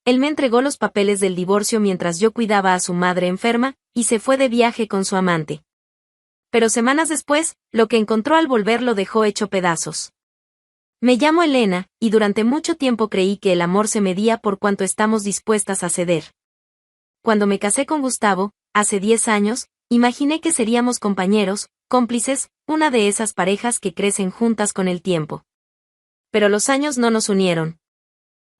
Él me entregó los papeles del divorcio mientras yo cuidaba a su madre enferma, y se fue de viaje con su amante. Pero semanas después, lo que encontró al volver lo dejó hecho pedazos. Me llamo Elena, y durante mucho tiempo creí que el amor se medía por cuánto estamos dispuestas a ceder. Cuando me casé con Gustavo, hace 10 años, imaginé que seríamos compañeros, cómplices, una de esas parejas que crecen juntas con el tiempo. Pero los años no nos unieron.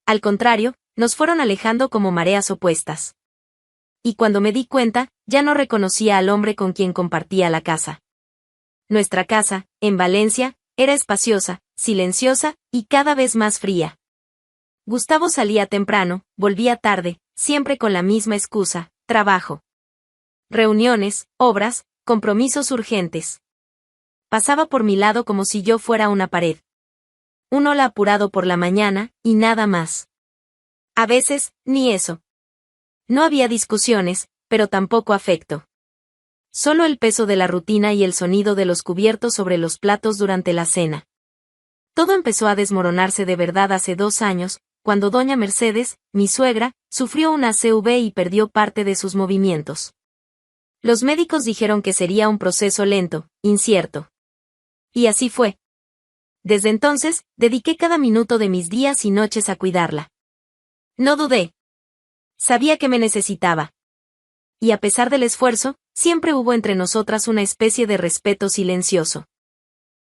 Al contrario, nos fueron alejando como mareas opuestas. Y cuando me di cuenta, ya no reconocía al hombre con quien compartía la casa. Nuestra casa, en Valencia, era espaciosa, silenciosa, y cada vez más fría. Gustavo salía temprano, volvía tarde, siempre con la misma excusa: trabajo. Reuniones, obras, compromisos urgentes. Pasaba por mi lado como si yo fuera una pared. Un hola apurado por la mañana, y nada más. A veces, ni eso. No había discusiones, pero tampoco afecto. Solo el peso de la rutina y el sonido de los cubiertos sobre los platos durante la cena. Todo empezó a desmoronarse de verdad hace 2 años, cuando doña Mercedes, mi suegra, sufrió una ACV y perdió parte de sus movimientos. Los médicos dijeron que sería un proceso lento, incierto. Y así fue. Desde entonces, dediqué cada minuto de mis días y noches a cuidarla. No dudé. Sabía que me necesitaba. Y a pesar del esfuerzo, siempre hubo entre nosotras una especie de respeto silencioso.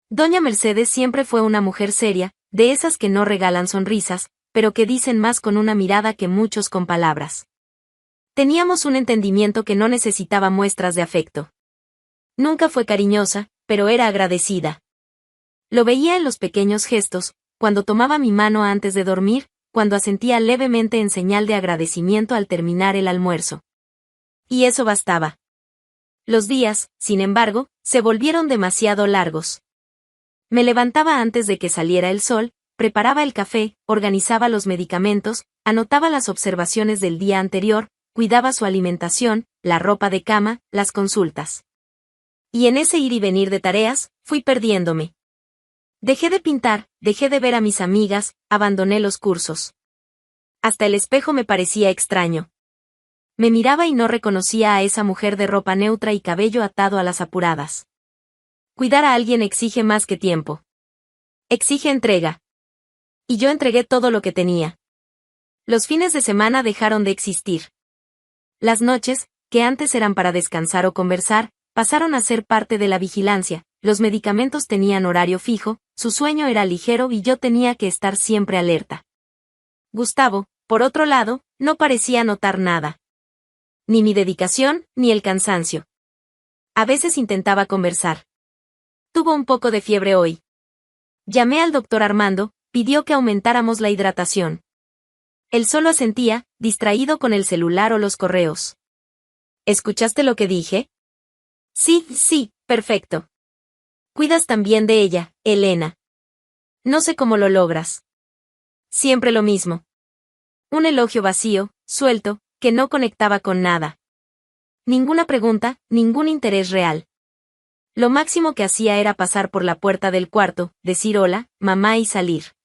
Doña Mercedes siempre fue una mujer seria, de esas que no regalan sonrisas, pero que dicen más con una mirada que muchos con palabras. Teníamos un entendimiento que no necesitaba muestras de afecto. Nunca fue cariñosa, pero era agradecida. Lo veía en los pequeños gestos, cuando tomaba mi mano antes de dormir, cuando asentía levemente en señal de agradecimiento al terminar el almuerzo. Y eso bastaba. Los días, sin embargo, se volvieron demasiado largos. Me levantaba antes de que saliera el sol, preparaba el café, organizaba los medicamentos, anotaba las observaciones del día anterior, cuidaba su alimentación, la ropa de cama, las consultas. Y en ese ir y venir de tareas, fui perdiéndome. Dejé de pintar, dejé de ver a mis amigas, abandoné los cursos. Hasta el espejo me parecía extraño. Me miraba y no reconocía a esa mujer de ropa neutra y cabello atado a las apuradas. Cuidar a alguien exige más que tiempo. Exige entrega. Y yo entregué todo lo que tenía. Los fines de semana dejaron de existir. Las noches, que antes eran para descansar o conversar, pasaron a ser parte de la vigilancia. Los medicamentos tenían horario fijo, su sueño era ligero y yo tenía que estar siempre alerta. Gustavo, por otro lado, no parecía notar nada. Ni mi dedicación, ni el cansancio. A veces intentaba conversar. Tuvo un poco de fiebre hoy. Llamé al doctor Armando, pidió que aumentáramos la hidratación. Él solo asentía, distraído con el celular o los correos. ¿Escuchaste lo que dije? Sí, perfecto. Cuidas también de ella, Elena. No sé cómo lo logras. Siempre lo mismo. Un elogio vacío, suelto, que no conectaba con nada. Ninguna pregunta, ningún interés real. Lo máximo que hacía era pasar por la puerta del cuarto, decir hola, mamá y salir.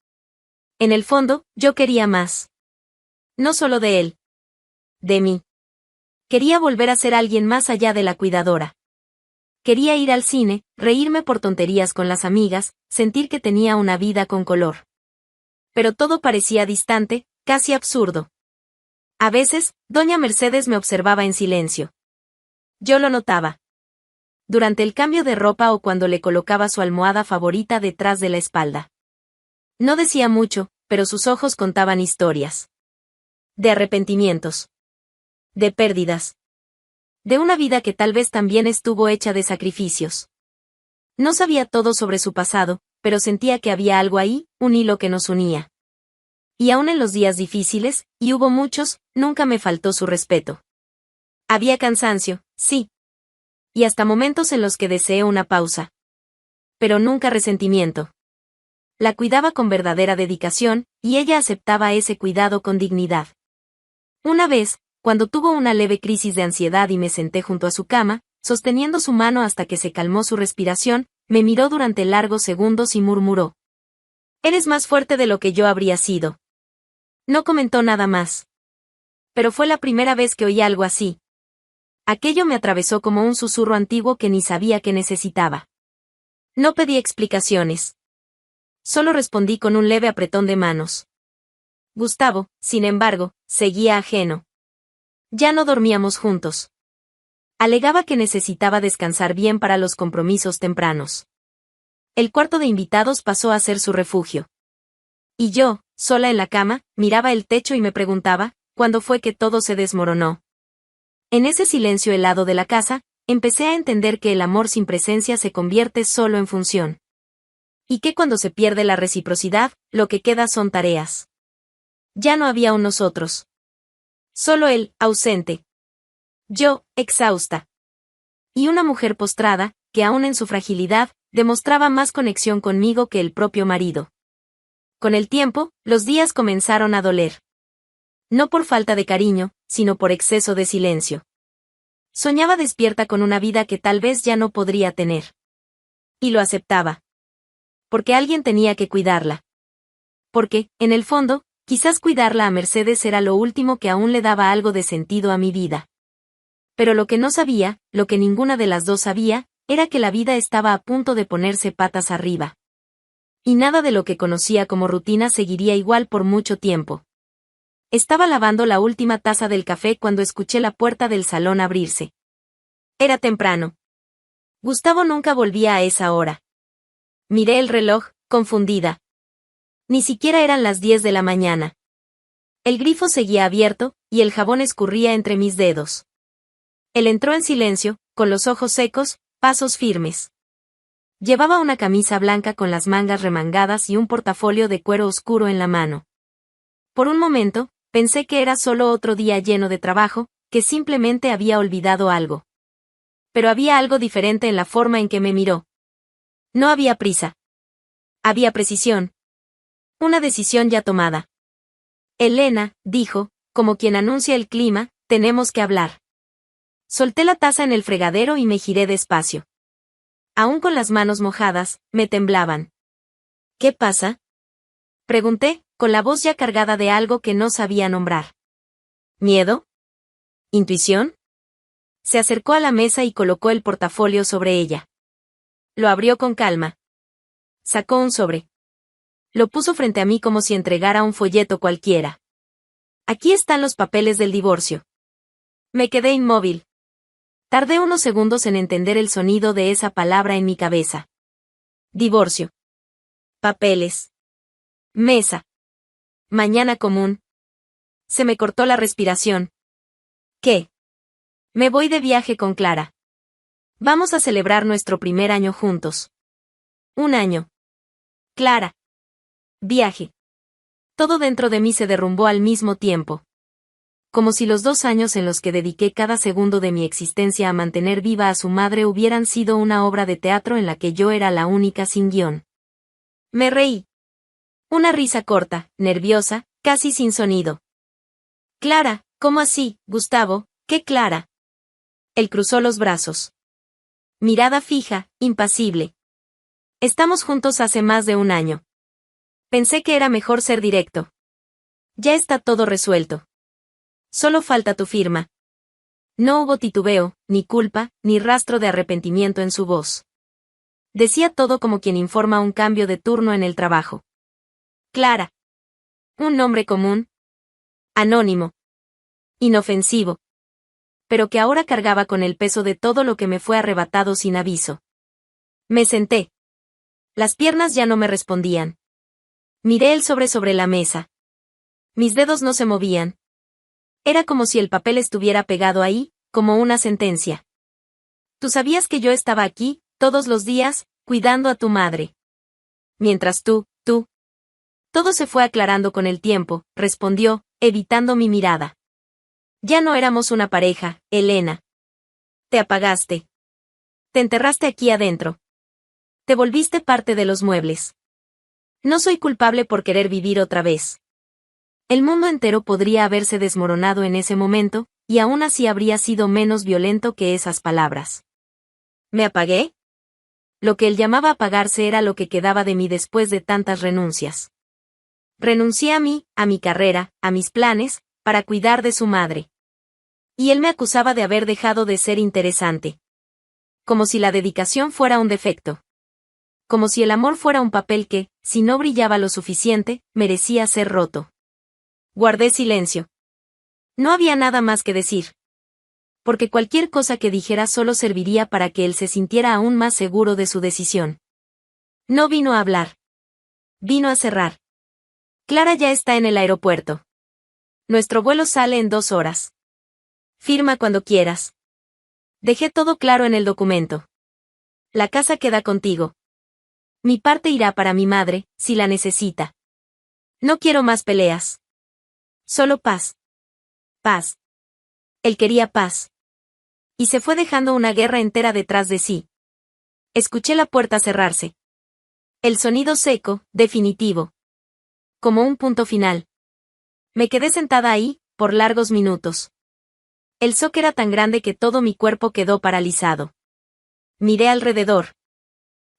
En el fondo, yo quería más. No solo de él. De mí. Quería volver a ser alguien más allá de la cuidadora. Quería ir al cine, reírme por tonterías con las amigas, sentir que tenía una vida con color. Pero todo parecía distante, casi absurdo. A veces, doña Mercedes me observaba en silencio. Yo lo notaba. Durante el cambio de ropa o cuando le colocaba su almohada favorita detrás de la espalda. No decía mucho, pero sus ojos contaban historias. De arrepentimientos. De pérdidas. De una vida que tal vez también estuvo hecha de sacrificios. No sabía todo sobre su pasado, pero sentía que había algo ahí, un hilo que nos unía. Y aún en los días difíciles, y hubo muchos, nunca me faltó su respeto. Había cansancio, sí. Y hasta momentos en los que deseé una pausa. Pero nunca resentimiento. La cuidaba con verdadera dedicación, y ella aceptaba ese cuidado con dignidad. Una vez, cuando tuvo una leve crisis de ansiedad y me senté junto a su cama, sosteniendo su mano hasta que se calmó su respiración, me miró durante largos segundos y murmuró: «Eres más fuerte de lo que yo habría sido». No comentó nada más. Pero fue la primera vez que oí algo así. Aquello me atravesó como un susurro antiguo que ni sabía que necesitaba. No pedí explicaciones. Solo respondí con un leve apretón de manos. Gustavo, sin embargo, seguía ajeno. Ya no dormíamos juntos. Alegaba que necesitaba descansar bien para los compromisos tempranos. El cuarto de invitados pasó a ser su refugio. Y yo, sola en la cama, miraba el techo y me preguntaba, ¿cuándo fue que todo se desmoronó? En ese silencio helado de la casa, empecé a entender que el amor sin presencia se convierte solo en función. Y que cuando se pierde la reciprocidad, lo que queda son tareas. Ya no había un nosotros. Solo él, ausente. Yo, exhausta. Y una mujer postrada, que aún en su fragilidad, demostraba más conexión conmigo que el propio marido. Con el tiempo, los días comenzaron a doler. No por falta de cariño, sino por exceso de silencio. Soñaba despierta con una vida que tal vez ya no podría tener. Y lo aceptaba. Porque alguien tenía que cuidarla. Porque, en el fondo, quizás cuidarla a Mercedes era lo último que aún le daba algo de sentido a mi vida. Pero lo que no sabía, lo que ninguna de las dos sabía, era que la vida estaba a punto de ponerse patas arriba. Y nada de lo que conocía como rutina seguiría igual por mucho tiempo. Estaba lavando la última taza del café cuando escuché la puerta del salón abrirse. Era temprano. Gustavo nunca volvía a esa hora. Miré el reloj, confundida. Ni siquiera eran las 10 de la mañana. El grifo seguía abierto, y el jabón escurría entre mis dedos. Él entró en silencio, con los ojos secos, pasos firmes. Llevaba una camisa blanca con las mangas remangadas y un portafolio de cuero oscuro en la mano. Por un momento, pensé que era solo otro día lleno de trabajo, que simplemente había olvidado algo. Pero había algo diferente en la forma en que me miró. No había prisa. Había precisión. Una decisión ya tomada. Elena, dijo, como quien anuncia el clima, tenemos que hablar. Solté la taza en el fregadero y me giré despacio. Aún con las manos mojadas, me temblaban. ¿Qué pasa? Pregunté, con la voz ya cargada de algo que no sabía nombrar. ¿Miedo? ¿Intuición? Se acercó a la mesa y colocó el portafolio sobre ella. Lo abrió con calma. Sacó un sobre. Lo puso frente a mí como si entregara un folleto cualquiera. Aquí están los papeles del divorcio. Me quedé inmóvil. Tardé unos segundos en entender el sonido de esa palabra en mi cabeza. Divorcio. Papeles. Mesa. Mañana común. Se me cortó la respiración. ¿Qué? Me voy de viaje con Clara. Vamos a celebrar nuestro primer año juntos. Un año. Clara. Viaje. Todo dentro de mí se derrumbó al mismo tiempo. Como si los 2 años en los que dediqué cada segundo de mi existencia a mantener viva a su madre hubieran sido una obra de teatro en la que yo era la única sin guión. Me reí. Una risa corta, nerviosa, casi sin sonido. Clara, ¿cómo así, Gustavo? ¿Qué Clara? Él cruzó los brazos. Mirada fija, impasible. Estamos juntos hace más de un año. Pensé que era mejor ser directo. Ya está todo resuelto. Solo falta tu firma. No hubo titubeo, ni culpa, ni rastro de arrepentimiento en su voz. Decía todo como quien informa un cambio de turno en el trabajo. Clara. Un nombre común. Anónimo. Inofensivo. Pero que ahora cargaba con el peso de todo lo que me fue arrebatado sin aviso. Me senté. Las piernas ya no me respondían. Miré el sobre la mesa. Mis dedos no se movían. Era como si el papel estuviera pegado ahí, como una sentencia. Tú sabías que yo estaba aquí, todos los días, cuidando a tu madre. Mientras tú. Todo se fue aclarando con el tiempo, respondió, evitando mi mirada. Ya no éramos una pareja, Elena. Te apagaste. Te enterraste aquí adentro. Te volviste parte de los muebles. No soy culpable por querer vivir otra vez. El mundo entero podría haberse desmoronado en ese momento, y aún así habría sido menos violento que esas palabras. ¿Me apagué? Lo que él llamaba apagarse era lo que quedaba de mí después de tantas renuncias. Renuncié a mí, a mi carrera, a mis planes, para cuidar de su madre. Y él me acusaba de haber dejado de ser interesante. Como si la dedicación fuera un defecto. Como si el amor fuera un papel que, si no brillaba lo suficiente, merecía ser roto. Guardé silencio. No había nada más que decir. Porque cualquier cosa que dijera solo serviría para que él se sintiera aún más seguro de su decisión. No vino a hablar. Vino a cerrar. Clara ya está en el aeropuerto. Nuestro vuelo sale en 2 horas. Firma cuando quieras. Dejé todo claro en el documento. La casa queda contigo. Mi parte irá para mi madre, si la necesita. No quiero más peleas. Solo paz. Paz. Él quería paz. Y se fue dejando una guerra entera detrás de sí. Escuché la puerta cerrarse. El sonido seco, definitivo. Como un punto final. Me quedé sentada ahí, por largos minutos. El shock era tan grande que todo mi cuerpo quedó paralizado. Miré alrededor.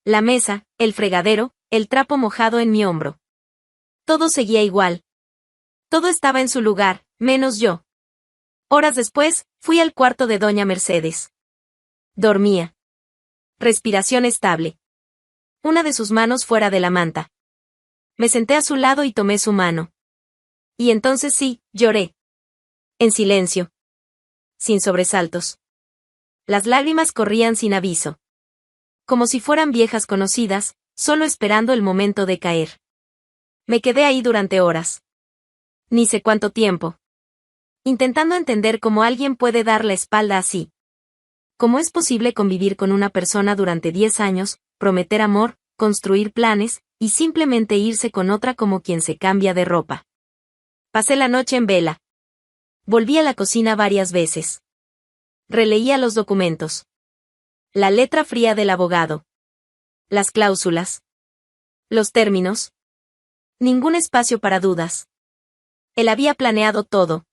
La mesa, el fregadero, el trapo mojado en mi hombro. Todo seguía igual. Todo estaba en su lugar, menos yo. Horas después, fui al cuarto de doña Mercedes. Dormía. Respiración estable. Una de sus manos fuera de la manta. Me senté a su lado y tomé su mano. Y entonces sí, lloré. En silencio. Sin sobresaltos. Las lágrimas corrían sin aviso. Como si fueran viejas conocidas, solo esperando el momento de caer. Me quedé ahí durante horas. Ni sé cuánto tiempo. Intentando entender cómo alguien puede dar la espalda así. ¿Cómo es posible convivir con una persona durante 10 años, prometer amor, construir planes, y simplemente irse con otra como quien se cambia de ropa? Pasé la noche en vela. Volví a la cocina varias veces. Releía los documentos. La letra fría del abogado. Las cláusulas. Los términos. Ningún espacio para dudas. Él había planeado todo.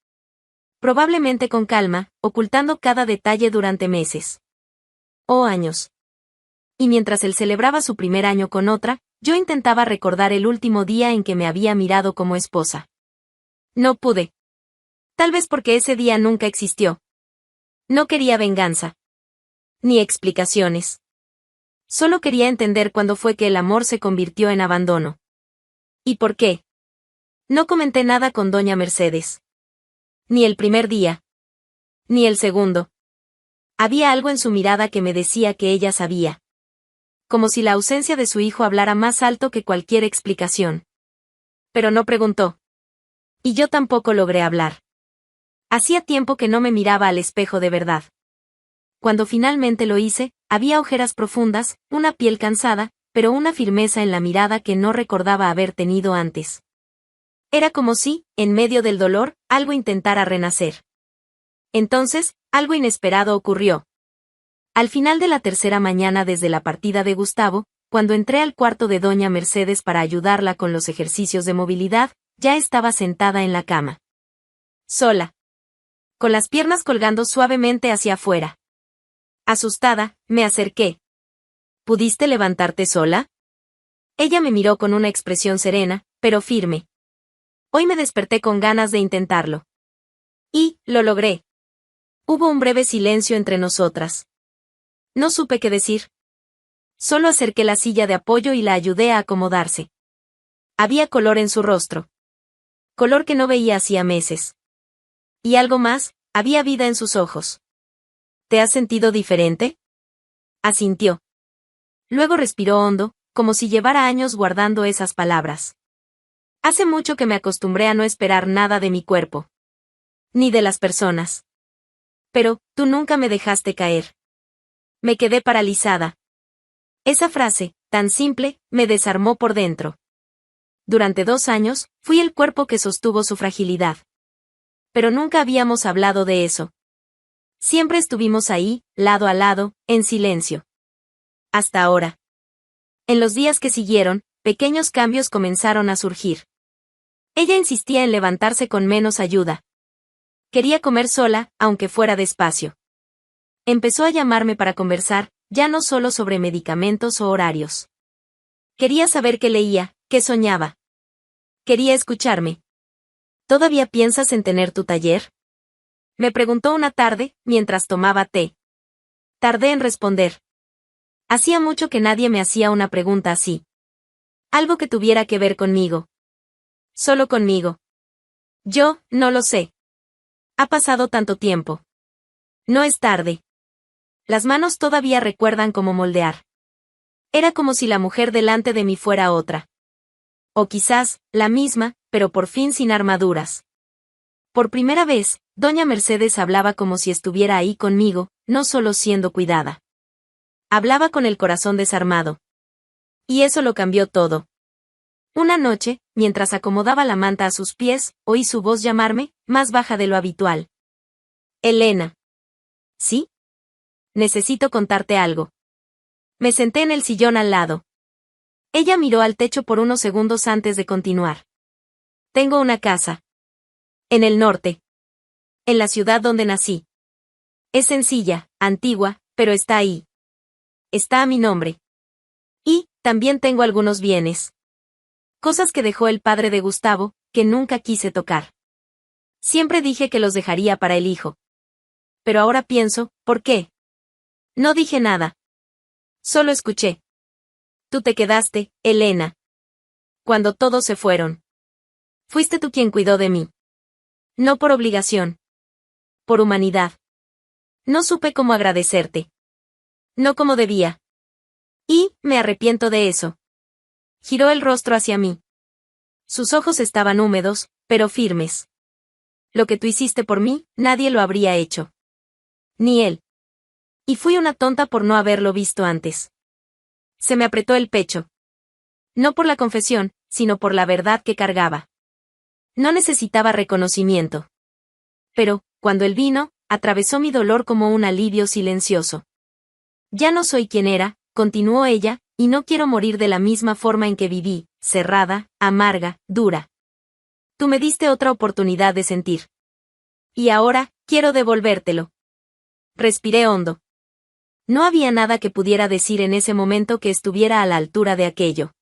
Probablemente con calma, ocultando cada detalle durante meses. O años. Y mientras él celebraba su primer año con otra, yo intentaba recordar el último día en que me había mirado como esposa. No pude. Tal vez porque ese día nunca existió. No quería venganza. Ni explicaciones. Solo quería entender cuándo fue que el amor se convirtió en abandono. ¿Y por qué? No comenté nada con doña Mercedes. Ni el primer día. Ni el segundo. Había algo en su mirada que me decía que ella sabía. Como si la ausencia de su hijo hablara más alto que cualquier explicación. Pero no preguntó. Y yo tampoco logré hablar. Hacía tiempo que no me miraba al espejo de verdad. Cuando finalmente lo hice, había ojeras profundas, una piel cansada, pero una firmeza en la mirada que no recordaba haber tenido antes. Era como si, en medio del dolor, algo intentara renacer. Entonces, algo inesperado ocurrió. Al final de la tercera mañana desde la partida de Gustavo, cuando entré al cuarto de doña Mercedes para ayudarla con los ejercicios de movilidad, ya estaba sentada en la cama. Sola. Con las piernas colgando suavemente hacia afuera. Asustada, me acerqué. ¿Pudiste levantarte sola? Ella me miró con una expresión serena, pero firme. Hoy me desperté con ganas de intentarlo. Y, lo logré. Hubo un breve silencio entre nosotras. No supe qué decir. Solo acerqué la silla de apoyo y la ayudé a acomodarse. Había color en su rostro. Color que no veía hacía meses. Y algo más, había vida en sus ojos. ¿Te has sentido diferente? Asintió. Luego respiró hondo, como si llevara años guardando esas palabras. Hace mucho que me acostumbré a no esperar nada de mi cuerpo. Ni de las personas. Pero, tú nunca me dejaste caer. Me quedé paralizada. Esa frase, tan simple, me desarmó por dentro. Durante 2 años, fui el cuerpo que sostuvo su fragilidad. Pero nunca habíamos hablado de eso. Siempre estuvimos ahí, lado a lado, en silencio. Hasta ahora. En los días que siguieron, pequeños cambios comenzaron a surgir. Ella insistía en levantarse con menos ayuda. Quería comer sola, aunque fuera despacio. Empezó a llamarme para conversar, ya no solo sobre medicamentos o horarios. Quería saber qué leía, qué soñaba. Quería escucharme. ¿Todavía piensas en tener tu taller? Me preguntó una tarde, mientras tomaba té. Tardé en responder. Hacía mucho que nadie me hacía una pregunta así. Algo que tuviera que ver conmigo. Solo conmigo. Yo, no lo sé. Ha pasado tanto tiempo. No es tarde. Las manos todavía recuerdan cómo moldear. Era como si la mujer delante de mí fuera otra. O quizás, la misma, pero por fin sin armaduras. Por primera vez, doña Mercedes hablaba como si estuviera ahí conmigo, no solo siendo cuidada. Hablaba con el corazón desarmado. Y eso lo cambió todo. Una noche, mientras acomodaba la manta a sus pies, oí su voz llamarme, más baja de lo habitual. Elena. ¿Sí? Necesito contarte algo. Me senté en el sillón al lado. Ella miró al techo por unos segundos antes de continuar. Tengo una casa. En el norte. En la ciudad donde nací. Es sencilla, antigua, pero está ahí. Está a mi nombre. Y, también tengo algunos bienes. Cosas que dejó el padre de Gustavo, que nunca quise tocar. Siempre dije que los dejaría para el hijo. Pero ahora pienso, ¿por qué? No dije nada. Solo escuché. Tú te quedaste, Elena. Cuando todos se fueron. Fuiste tú quien cuidó de mí. No por obligación. Por humanidad. No supe cómo agradecerte. No como debía. Y, me arrepiento de eso. Giró el rostro hacia mí. Sus ojos estaban húmedos, pero firmes. Lo que tú hiciste por mí, nadie lo habría hecho. Ni él. Y fui una tonta por no haberlo visto antes. Se me apretó el pecho. No por la confesión, sino por la verdad que cargaba. No necesitaba reconocimiento. Pero, cuando él vino, atravesó mi dolor como un alivio silencioso. Ya no soy quien era, continuó ella, y no quiero morir de la misma forma en que viví, cerrada, amarga, dura. Tú me diste otra oportunidad de sentir. Y ahora, quiero devolvértelo. Respiré hondo. No había nada que pudiera decir en ese momento que estuviera a la altura de aquello.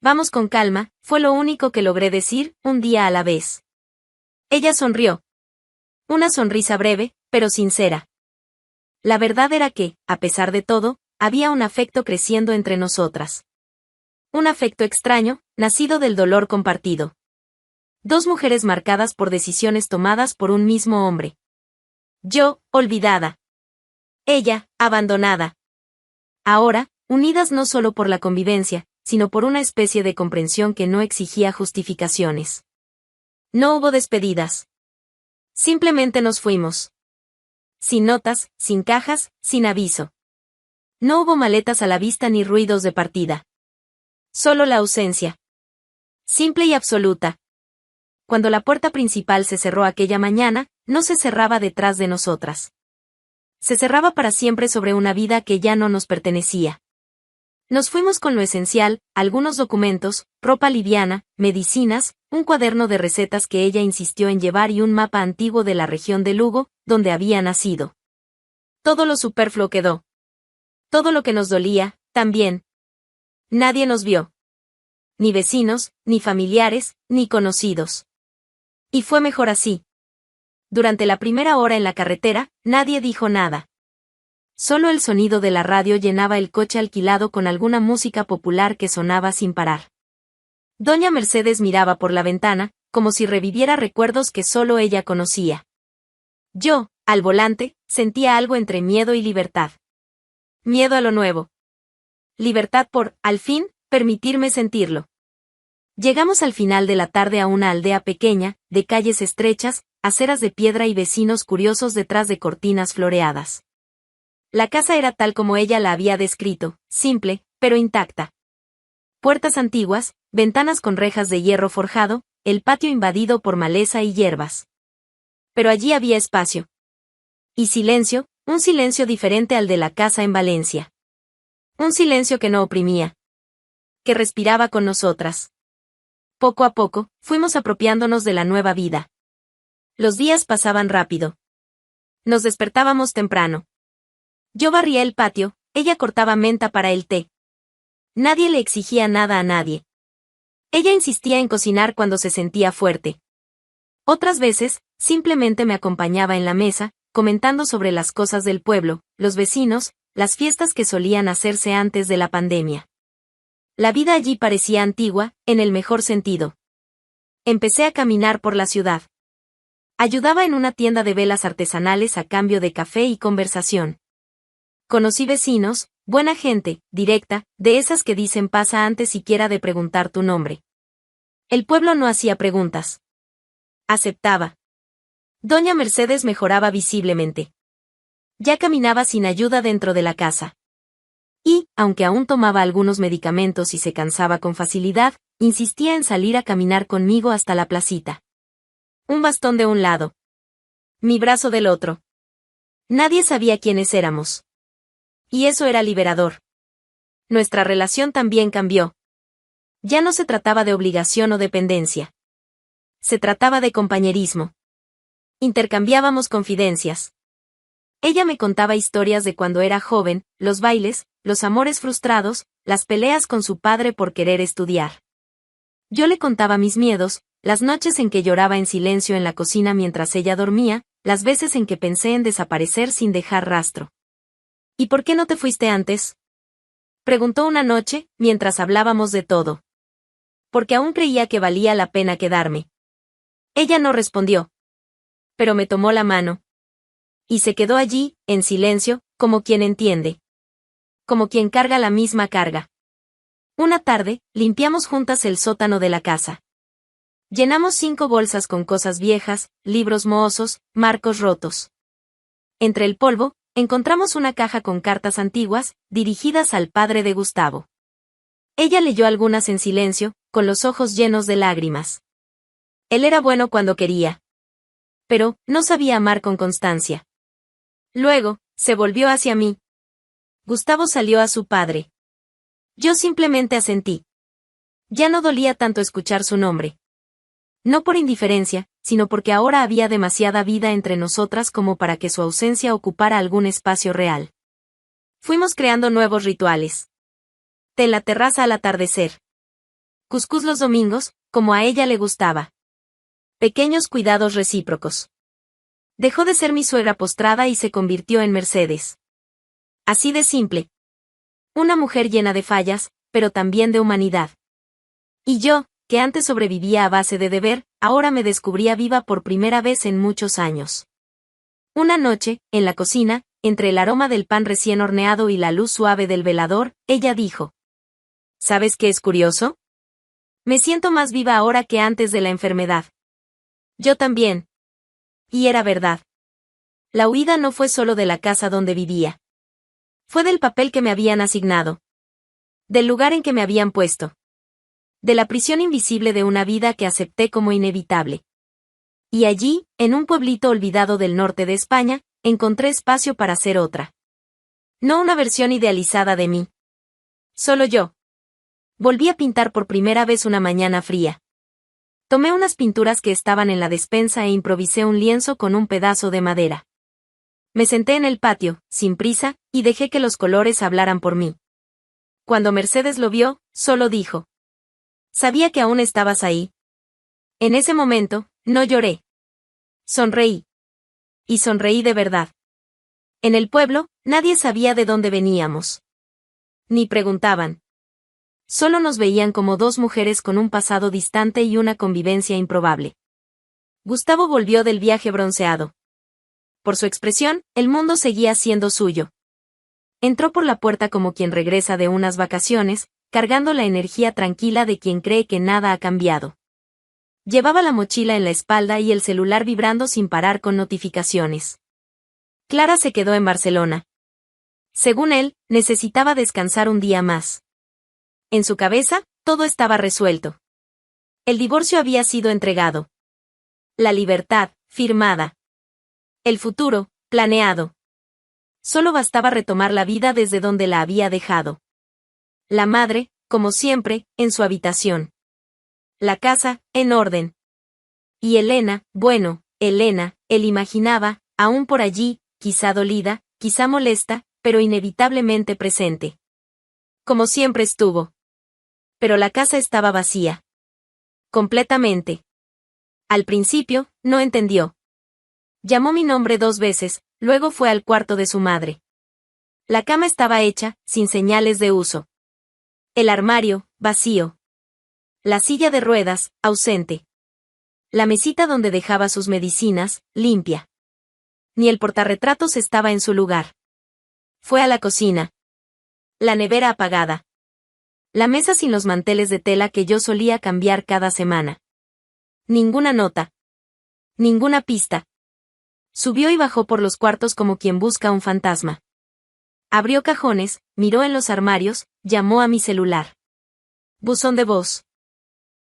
Vamos con calma, fue lo único que logré decir, un día a la vez. Ella sonrió. Una sonrisa breve, pero sincera. La verdad era que, a pesar de todo, había un afecto creciendo entre nosotras. Un afecto extraño, nacido del dolor compartido. Dos mujeres marcadas por decisiones tomadas por un mismo hombre. Yo, olvidada. Ella, abandonada. Ahora, unidas no solo por la convivencia, sino por una especie de comprensión que no exigía justificaciones. No hubo despedidas. Simplemente nos fuimos. Sin notas, sin cajas, sin aviso. No hubo maletas a la vista ni ruidos de partida. Solo la ausencia. Simple y absoluta. Cuando la puerta principal se cerró aquella mañana, no se cerraba detrás de nosotras. Se cerraba para siempre sobre una vida que ya no nos pertenecía. Nos fuimos con lo esencial, algunos documentos, ropa liviana, medicinas, un cuaderno de recetas que ella insistió en llevar y un mapa antiguo de la región de Lugo, donde había nacido. Todo lo superfluo quedó. Todo lo que nos dolía, también. Nadie nos vio. Ni vecinos, ni familiares, ni conocidos. Y fue mejor así. Durante la primera hora en la carretera, nadie dijo nada. Solo el sonido de la radio llenaba el coche alquilado con alguna música popular que sonaba sin parar. Doña Mercedes miraba por la ventana, como si reviviera recuerdos que solo ella conocía. Yo, al volante, sentía algo entre miedo y libertad. Miedo a lo nuevo. Libertad por, al fin, permitirme sentirlo. Llegamos al final de la tarde a una aldea pequeña, de calles estrechas, aceras de piedra y vecinos curiosos detrás de cortinas floreadas. La casa era tal como ella la había descrito, simple, pero intacta. Puertas antiguas, ventanas con rejas de hierro forjado, el patio invadido por maleza y hierbas. Pero allí había espacio. Y silencio, un silencio diferente al de la casa en Valencia. Un silencio que no oprimía. Que respiraba con nosotras. Poco a poco, fuimos apropiándonos de la nueva vida. Los días pasaban rápido. Nos despertábamos temprano. Yo barría el patio, ella cortaba menta para el té. Nadie le exigía nada a nadie. Ella insistía en cocinar cuando se sentía fuerte. Otras veces, simplemente me acompañaba en la mesa, comentando sobre las cosas del pueblo, los vecinos, las fiestas que solían hacerse antes de la pandemia. La vida allí parecía antigua, en el mejor sentido. Empecé a caminar por la ciudad. Ayudaba en una tienda de velas artesanales a cambio de café y conversación. Conocí vecinos, buena gente, directa, de esas que dicen pasa antes siquiera de preguntar tu nombre. El pueblo no hacía preguntas. Aceptaba. Doña Mercedes mejoraba visiblemente. Ya caminaba sin ayuda dentro de la casa. Y, aunque aún tomaba algunos medicamentos y se cansaba con facilidad, insistía en salir a caminar conmigo hasta la placita. Un bastón de un lado. Mi brazo del otro. Nadie sabía quiénes éramos. Y eso era liberador. Nuestra relación también cambió. Ya no se trataba de obligación o dependencia. Se trataba de compañerismo. Intercambiábamos confidencias. Ella me contaba historias de cuando era joven, los bailes, los amores frustrados, las peleas con su padre por querer estudiar. Yo le contaba mis miedos, las noches en que lloraba en silencio en la cocina mientras ella dormía, las veces en que pensé en desaparecer sin dejar rastro. ¿Y por qué no te fuiste antes?, preguntó una noche, mientras hablábamos de todo. Porque aún creía que valía la pena quedarme. Ella no respondió. Pero me tomó la mano. Y se quedó allí, en silencio, como quien entiende. Como quien carga la misma carga. Una tarde, limpiamos juntas el sótano de la casa. Llenamos 5 bolsas con cosas viejas, libros mohosos, marcos rotos. Entre el polvo, encontramos una caja con cartas antiguas, dirigidas al padre de Gustavo. Ella leyó algunas en silencio, con los ojos llenos de lágrimas. Él era bueno cuando quería. Pero, no sabía amar con constancia. Luego, se volvió hacia mí. Gustavo salió a su padre. Yo simplemente asentí. Ya no dolía tanto escuchar su nombre. No por indiferencia, sino porque ahora había demasiada vida entre nosotras como para que su ausencia ocupara algún espacio real. Fuimos creando nuevos rituales. Té en la terraza al atardecer. Cuscús los domingos, como a ella le gustaba. Pequeños cuidados recíprocos. Dejó de ser mi suegra postrada y se convirtió en Mercedes. Así de simple. Una mujer llena de fallas, pero también de humanidad. Y yo, que antes sobrevivía a base de deber, ahora me descubría viva por primera vez en muchos años. Una noche, en la cocina, entre el aroma del pan recién horneado y la luz suave del velador, ella dijo: ¿Sabes qué es curioso? Me siento más viva ahora que antes de la enfermedad. Yo también. Y era verdad. La huida no fue solo de la casa donde vivía. Fue del papel que me habían asignado. Del lugar en que me habían puesto. De la prisión invisible de una vida que acepté como inevitable. Y allí, en un pueblito olvidado del norte de España, encontré espacio para ser otra. No una versión idealizada de mí. Solo yo. Volví a pintar por primera vez una mañana fría. Tomé unas pinturas que estaban en la despensa e improvisé un lienzo con un pedazo de madera. Me senté en el patio, sin prisa, y dejé que los colores hablaran por mí. Cuando Mercedes lo vio, solo dijo: Sabía que aún estabas ahí. En ese momento, no lloré. Sonreí. Y sonreí de verdad. En el pueblo, nadie sabía de dónde veníamos. Ni preguntaban. Solo nos veían como 2 mujeres con un pasado distante y una convivencia improbable. Gustavo volvió del viaje bronceado. Por su expresión, el mundo seguía siendo suyo. Entró por la puerta como quien regresa de unas vacaciones, cargando la energía tranquila de quien cree que nada ha cambiado. Llevaba la mochila en la espalda y el celular vibrando sin parar con notificaciones. Clara se quedó en Barcelona. Según él, necesitaba descansar un día más. En su cabeza, todo estaba resuelto. El divorcio había sido entregado. La libertad, firmada. El futuro, planeado. Solo bastaba retomar la vida desde donde la había dejado. La madre, como siempre, en su habitación. La casa, en orden. Y Elena, bueno, Elena, él imaginaba, aún por allí, quizá dolida, quizá molesta, pero inevitablemente presente. Como siempre estuvo. Pero la casa estaba vacía. Completamente. Al principio, no entendió. Llamó mi nombre 2 veces, luego fue al cuarto de su madre. La cama estaba hecha, sin señales de uso. El armario, vacío. La silla de ruedas, ausente. La mesita donde dejaba sus medicinas, limpia. Ni el portarretratos estaba en su lugar. Fue a la cocina. La nevera apagada. La mesa sin los manteles de tela que yo solía cambiar cada semana. Ninguna nota. Ninguna pista. Subió y bajó por los cuartos como quien busca un fantasma. Abrió cajones, miró en los armarios, llamó a mi celular. Buzón de voz.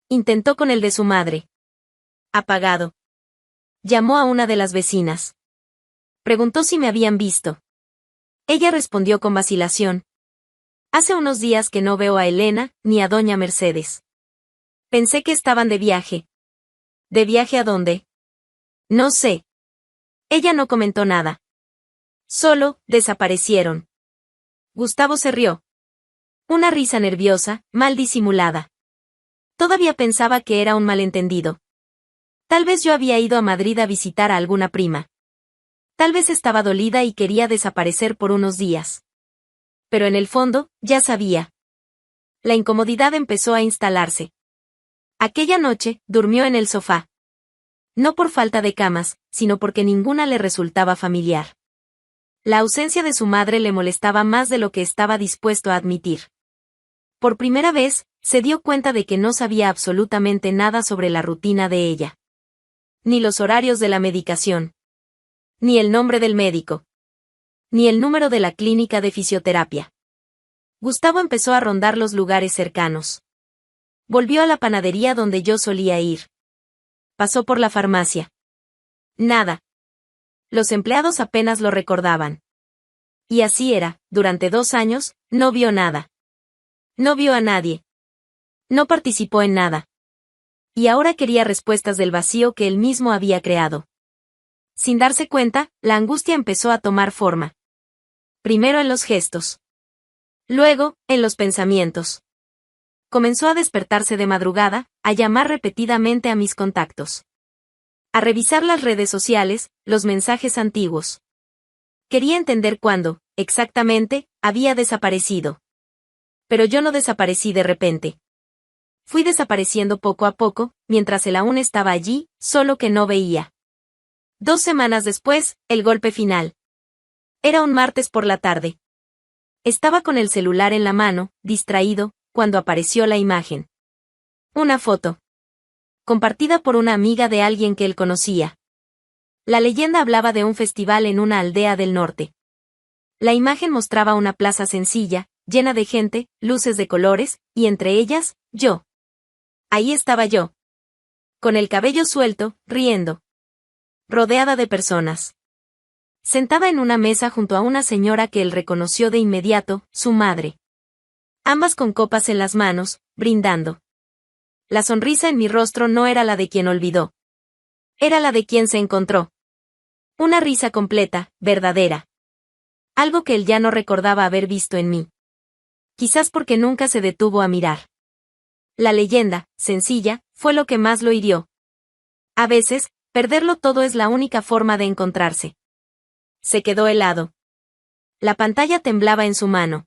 Intentó con el de su madre. Apagado. Llamó a una de las vecinas. Preguntó si me habían visto. Ella respondió con vacilación. Hace unos días que no veo a Elena, ni a doña Mercedes. Pensé que estaban de viaje. ¿De viaje a dónde? No sé. Ella no comentó nada. Solo, desaparecieron. Gustavo se rió. Una risa nerviosa, mal disimulada. Todavía pensaba que era un malentendido. Tal vez yo había ido a Madrid a visitar a alguna prima. Tal vez estaba dolida y quería desaparecer por unos días. Pero en el fondo, ya sabía. La incomodidad empezó a instalarse. Aquella noche, durmió en el sofá. No por falta de camas, sino porque ninguna le resultaba familiar. La ausencia de su madre le molestaba más de lo que estaba dispuesto a admitir. Por primera vez, se dio cuenta de que no sabía absolutamente nada sobre la rutina de ella. Ni los horarios de la medicación. Ni el nombre del médico. Ni el número de la clínica de fisioterapia. Gustavo empezó a rondar los lugares cercanos. Volvió a la panadería donde yo solía ir. Pasó por la farmacia. Nada. Los empleados apenas lo recordaban. Y así era, durante 2 años, no vio nada. No vio a nadie. No participó en nada. Y ahora quería respuestas del vacío que él mismo había creado. Sin darse cuenta, la angustia empezó a tomar forma. Primero en los gestos. Luego, en los pensamientos. Comenzó a despertarse de madrugada, a llamar repetidamente a mis contactos. A revisar las redes sociales, los mensajes antiguos. Quería entender cuándo, exactamente, había desaparecido. Pero yo no desaparecí de repente. Fui desapareciendo poco a poco, mientras él aún estaba allí, solo que no veía. 2 semanas después, el golpe final. Era un martes por la tarde. Estaba con el celular en la mano, distraído, cuando apareció la imagen. Una foto. Compartida por una amiga de alguien que él conocía. La leyenda hablaba de un festival en una aldea del norte. La imagen mostraba una plaza sencilla, llena de gente, luces de colores, y entre ellas, yo. Ahí estaba yo. Con el cabello suelto, riendo. Rodeada de personas. Sentada en una mesa junto a una señora que él reconoció de inmediato, su madre. Ambas con copas en las manos, brindando. La sonrisa en mi rostro no era la de quien olvidó. Era la de quien se encontró. Una risa completa, verdadera. Algo que él ya no recordaba haber visto en mí. Quizás porque nunca se detuvo a mirar. La leyenda, sencilla, fue lo que más lo hirió. A veces, perderlo todo es la única forma de encontrarse. Se quedó helado. La pantalla temblaba en su mano.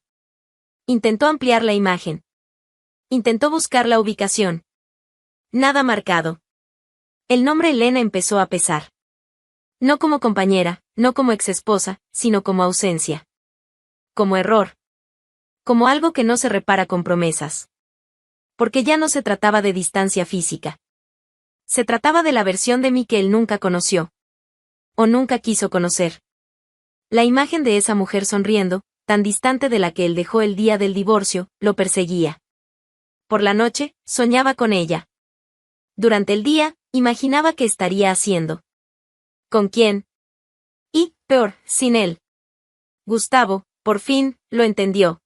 Intentó ampliar la imagen. Intentó buscar la ubicación. Nada marcado. El nombre Elena empezó a pesar. No como compañera, no como exesposa, sino como ausencia. Como error. Como algo que no se repara con promesas. Porque ya no se trataba de distancia física. Se trataba de la versión de mí que él nunca conoció. O nunca quiso conocer. La imagen de esa mujer sonriendo, tan distante de la que él dejó el día del divorcio, lo perseguía. Por la noche, soñaba con ella. Durante el día, imaginaba qué estaría haciendo. ¿Con quién? Y, peor, sin él. Gustavo, por fin, lo entendió.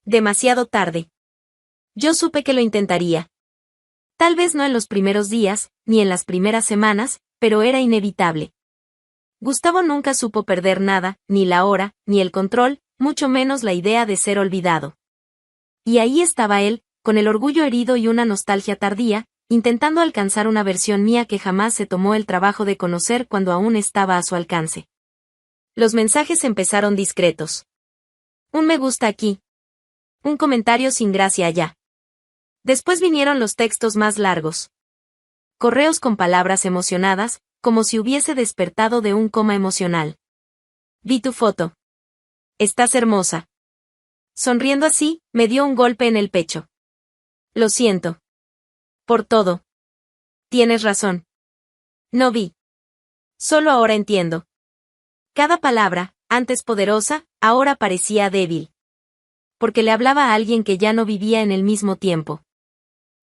Demasiado tarde. Yo supe que lo intentaría. Tal vez no en los primeros días, ni en las primeras semanas, pero era inevitable. Gustavo nunca supo perder nada, ni la hora, ni el control, mucho menos la idea de ser olvidado. Y ahí estaba él, con el orgullo herido y una nostalgia tardía, intentando alcanzar una versión mía que jamás se tomó el trabajo de conocer cuando aún estaba a su alcance. Los mensajes empezaron discretos. Un me gusta aquí. Un comentario sin gracia allá. Después vinieron los textos más largos. Correos con palabras emocionadas, como si hubiese despertado de un coma emocional. Vi tu foto. Estás hermosa. Sonriendo así, me dio un golpe en el pecho. Lo siento. Por todo. Tienes razón. No vi. Solo ahora entiendo. Cada palabra, antes poderosa, ahora parecía débil. Porque le hablaba a alguien que ya no vivía en el mismo tiempo.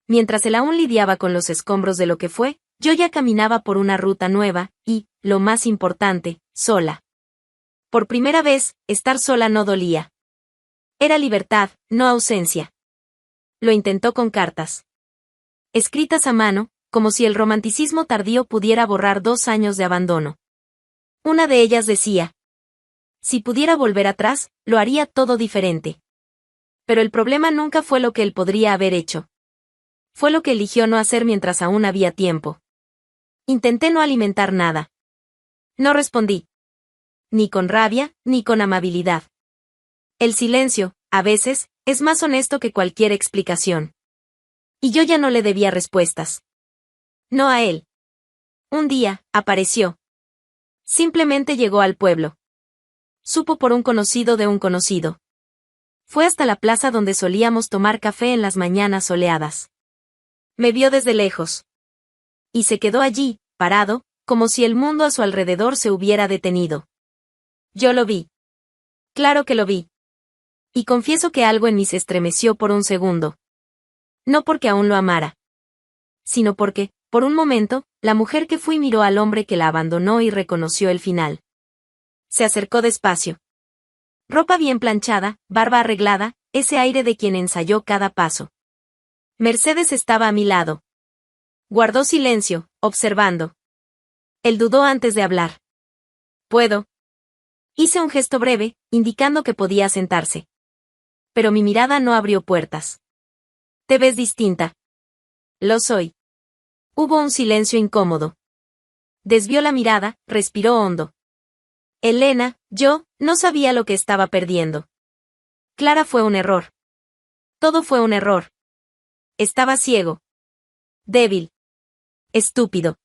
Mientras él aún lidiaba con los escombros de lo que fue, yo ya caminaba por una ruta nueva, y, lo más importante, sola. Por primera vez, estar sola no dolía. Era libertad, no ausencia. Lo intentó con cartas. Escritas a mano, como si el romanticismo tardío pudiera borrar 2 años de abandono. Una de ellas decía: si pudiera volver atrás, lo haría todo diferente. Pero el problema nunca fue lo que él podría haber hecho. Fue lo que eligió no hacer mientras aún había tiempo. Intenté no alimentar nada. No respondí. Ni con rabia, ni con amabilidad. El silencio, a veces, es más honesto que cualquier explicación. Y yo ya no le debía respuestas. No a él. Un día, apareció. Simplemente llegó al pueblo. Supo por un conocido de un conocido. Fue hasta la plaza donde solíamos tomar café en las mañanas soleadas. Me vio desde lejos. Y se quedó allí, parado, como si el mundo a su alrededor se hubiera detenido. Yo lo vi. Claro que lo vi. Y confieso que algo en mí se estremeció por un segundo. No porque aún lo amara. Sino porque, por un momento, la mujer que fui miró al hombre que la abandonó y reconoció el final. Se acercó despacio. Ropa bien planchada, barba arreglada, ese aire de quien ensayó cada paso. Mercedes estaba a mi lado. Guardó silencio, observando. Él dudó antes de hablar. ¿Puedo? Hice un gesto breve, indicando que podía sentarse. Pero mi mirada no abrió puertas. Te ves distinta. Lo soy. Hubo un silencio incómodo. Desvió la mirada, respiró hondo. Elena, yo, no sabía lo que estaba perdiendo. Clara fue un error. Todo fue un error. Estaba ciego. Débil. Estúpido.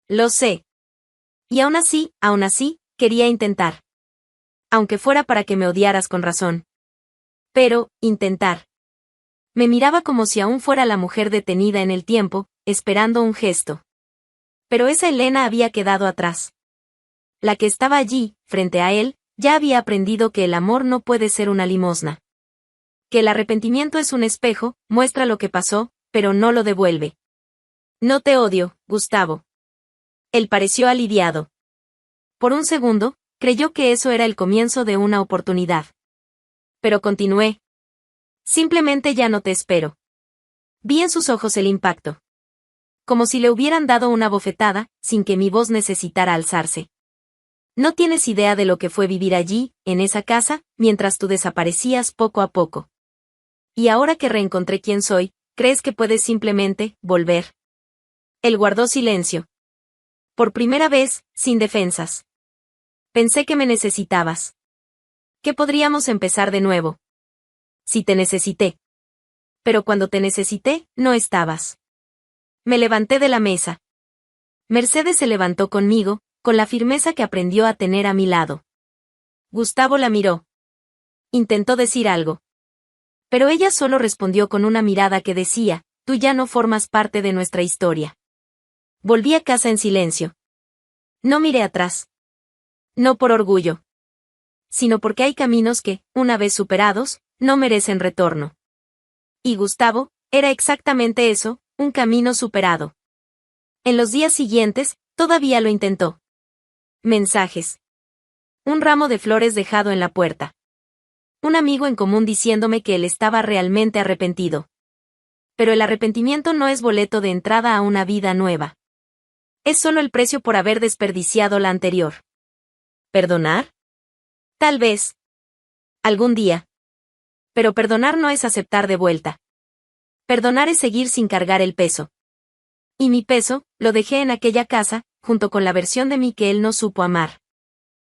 Lo sé. Y aún así, quería intentar. Aunque fuera para que me odiaras con razón. Pero, intentar. Me miraba como si aún fuera la mujer detenida en el tiempo, esperando un gesto. Pero esa Elena había quedado atrás. La que estaba allí, frente a él, ya había aprendido que el amor no puede ser una limosna. Que el arrepentimiento es un espejo, muestra lo que pasó, pero no lo devuelve. No te odio, Gustavo. Él pareció aliviado. Por un segundo, creyó que eso era el comienzo de una oportunidad. Pero continué. Simplemente ya no te espero. Vi en sus ojos el impacto. Como si le hubieran dado una bofetada, sin que mi voz necesitara alzarse. No tienes idea de lo que fue vivir allí, en esa casa, mientras tú desaparecías poco a poco. Y ahora que reencontré quién soy, ¿crees que puedes simplemente volver? Él guardó silencio. Por primera vez, sin defensas. Pensé que me necesitabas. Que podríamos empezar de nuevo. Si te necesité. Pero cuando te necesité, no estabas. Me levanté de la mesa. Mercedes se levantó conmigo, con la firmeza que aprendió a tener a mi lado. Gustavo la miró. Intentó decir algo. Pero ella solo respondió con una mirada que decía: tú ya no formas parte de nuestra historia. Volví a casa en silencio. No miré atrás. No por orgullo. Sino porque hay caminos que, una vez superados, no merecen retorno. Y Gustavo, era exactamente eso, un camino superado. En los días siguientes, todavía lo intentó. Mensajes. Un ramo de flores dejado en la puerta. Un amigo en común diciéndome que él estaba realmente arrepentido. Pero el arrepentimiento no es boleto de entrada a una vida nueva. Es solo el precio por haber desperdiciado la anterior. ¿Perdonar? Tal vez. Algún día. Pero perdonar no es aceptar de vuelta. Perdonar es seguir sin cargar el peso. Y mi peso, lo dejé en aquella casa, junto con la versión de mí que él no supo amar.